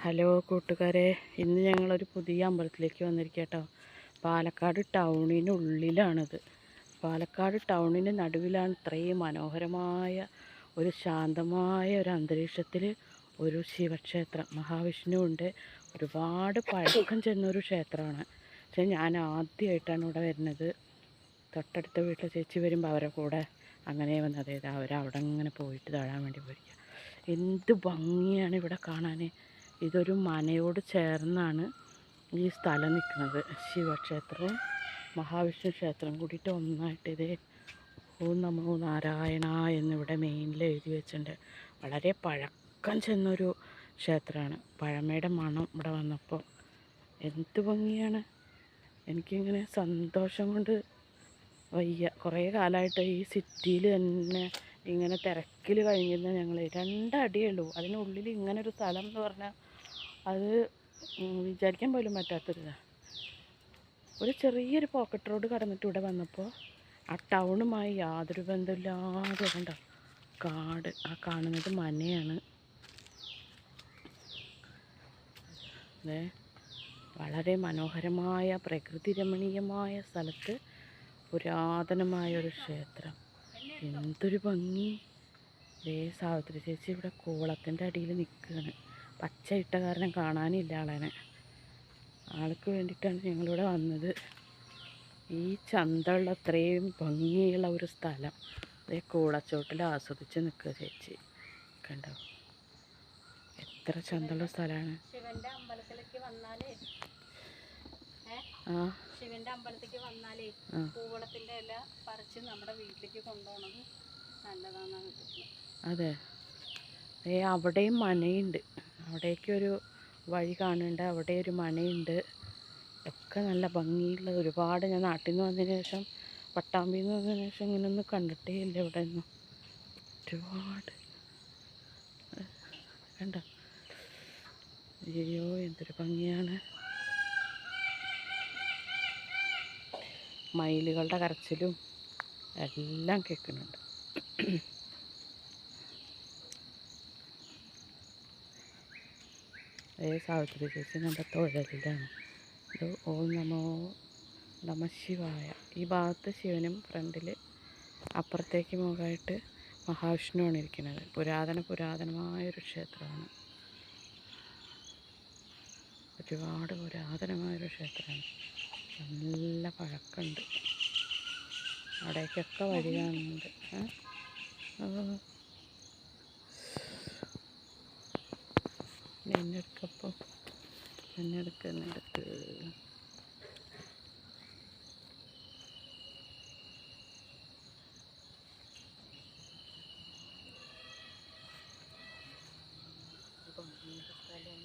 Hello കൂട്ടുകാരെ, ഇന്ന് ഞങ്ങളൊരു പുതിയ അമ്പലത്തിലേക്ക് വന്നിരിക്കുക കേട്ടോ. പാലക്കാട് ടൗണിനുള്ളിലാണിത്. പാലക്കാട് ടൗണിന് നടുവിലാണ് ഇത്രയും മനോഹരമായ ഒരു ശാന്തമായ ഒരു അന്തരീക്ഷത്തിൽ ഒരു ശിവക്ഷേത്രം. മഹാവിഷ്ണുവുണ്ട്. ഒരുപാട് പഴക്കം ചെന്നൊരു ക്ഷേത്രമാണ്. പക്ഷേ ഞാൻ ആദ്യമായിട്ടാണ് ഇവിടെ വരുന്നത്. തൊട്ടടുത്ത വീട്ടിലെ ചേച്ചി വരുമ്പോൾ അവരെ കൂടെ അങ്ങനെ വന്നത്. അവരവിടെ ഇങ്ങനെ പോയിട്ട് തൊഴാൻ വേണ്ടി പോയിരിക്കുക. എന്ത് ഭംഗിയാണ് ഇവിടെ കാണാൻ. ഇതൊരു മനയോട് ചേർന്നാണ് ഈ സ്ഥലം നിൽക്കുന്നത്. ശിവക്ഷേത്രവും മഹാവിഷ്ണു ക്ഷേത്രം കൂടിയിട്ട് ഒന്നായിട്ട്. ഇതേ ഓം നമോ നാരായണ എന്നിവിടെ മെയിനിൽ എഴുതി വെച്ചിട്ടുണ്ട്. വളരെ പഴക്കം ചെന്നൊരു ക്ഷേത്രമാണ്. പഴമയുടെ മണം ഇവിടെ വന്നപ്പോൾ എന്ത് ഭംഗിയാണ്. എനിക്കിങ്ങനെ സന്തോഷം കൊണ്ട് വയ്യ. കുറേ കാലമായിട്ട് ഈ സിറ്റിയിൽ തന്നെ ഇങ്ങനെ തിരക്കിൽ കഴിഞ്ഞിരുന്ന ഞങ്ങൾ 2 അടിയേ ഉള്ളൂ. അതിനുള്ളിൽ ഇങ്ങനൊരു സ്ഥലം എന്ന് പറഞ്ഞാൽ അത് വിചാരിക്കാൻ പോലും പറ്റാത്തൊരിതാണ്. ഒരു ചെറിയൊരു പോക്കറ്റ് റോഡ് കടന്നിട്ട് ഇവിടെ വന്നപ്പോൾ ആ ടൗണുമായി യാതൊരു ബന്ധമില്ലാതെ കണ്ടോ കാട്. ആ കാണുന്നത് മനയാണ്. അതെ, വളരെ മനോഹരമായ പ്രകൃതി രമണീയമായ സ്ഥലത്ത് പുരാതനമായൊരു ക്ഷേത്രം. എന്തൊരു ഭംഗി. സാവിത്രി ചേച്ചി ഇവിടെ കൂളത്തിൻ്റെ അടിയിൽ നിൽക്കുകയാണ്. പച്ച ഇട്ട കാരണം കാണാനില്ല ആളെ. ആൾക്ക് വേണ്ടിയിട്ടാണ് ഞങ്ങളിവിടെ വന്നത്. ഈ ചന്തമുള്ള അത്രയും ഭംഗിയുള്ള ഒരു സ്ഥലം. അതേ കൂളച്ചോട്ടിൽ ആസ്വദിച്ച് നിൽക്കുക ചേച്ചി. കണ്ടോ എത്ര ചന്തമുള്ള സ്ഥലമാണ്. ശിവന്റെ അമ്പലത്തിലേക്ക് വന്നാലേ പൂവളത്തിന്റെ ഇല പറിച്ച് നമ്മുടെ വീട്ടിലേക്ക് കൊണ്ടുപോകണത് നല്ലതാണെന്നാണ് കിട്ടുന്നത്. അതെ, അവിടെയും മനയുണ്ട്. അവിടേക്കൊരു വഴി കാണുന്നുണ്ട്. അവിടെ ഒരു മനയുണ്ട്. ഒക്കെ നല്ല ഭംഗിയുള്ള ഒരുപാട്. ഞാൻ നാട്ടിൽ നിന്ന് വന്നതിന് ശേഷം, പട്ടാമ്പിയിൽ നിന്ന് വന്നതിന് ശേഷം ഇങ്ങനെയൊന്നും കണ്ടിട്ടേ ഇല്ല ഇവിടെ ഒന്നും. ഒരുപാട് കണ്ടോ. അയ്യോ എന്തൊരു ഭംഗിയാണ്. മയിലുകളുടെ കരച്ചിലും എല്ലാം കേൾക്കുന്നുണ്ട്. സാവിത്രി ചേച്ചി നമ്മുടെ തൊഴിലിലാണ്. ഇത് ഓം നമോ നമ ശിവായ. ഈ ഭാഗത്ത് ശിവനും ഫ്രണ്ടിൽ അപ്പുറത്തേക്ക് മുഖമായിട്ട് മഹാവിഷ്ണുവാണ് ഇരിക്കുന്നത്. പുരാതനമായൊരു ക്ഷേത്രമാണ്. ഒരുപാട് പുരാതനമായൊരു ക്ഷേത്രമാണ്. നല്ല പഴക്കമുണ്ട്. അവിടേക്കൊക്കെ വഴി കാണുന്നുണ്ട്. എന്നെടുക്കപ്പോൾ എന്നെടുക്ക് സ്ഥലം.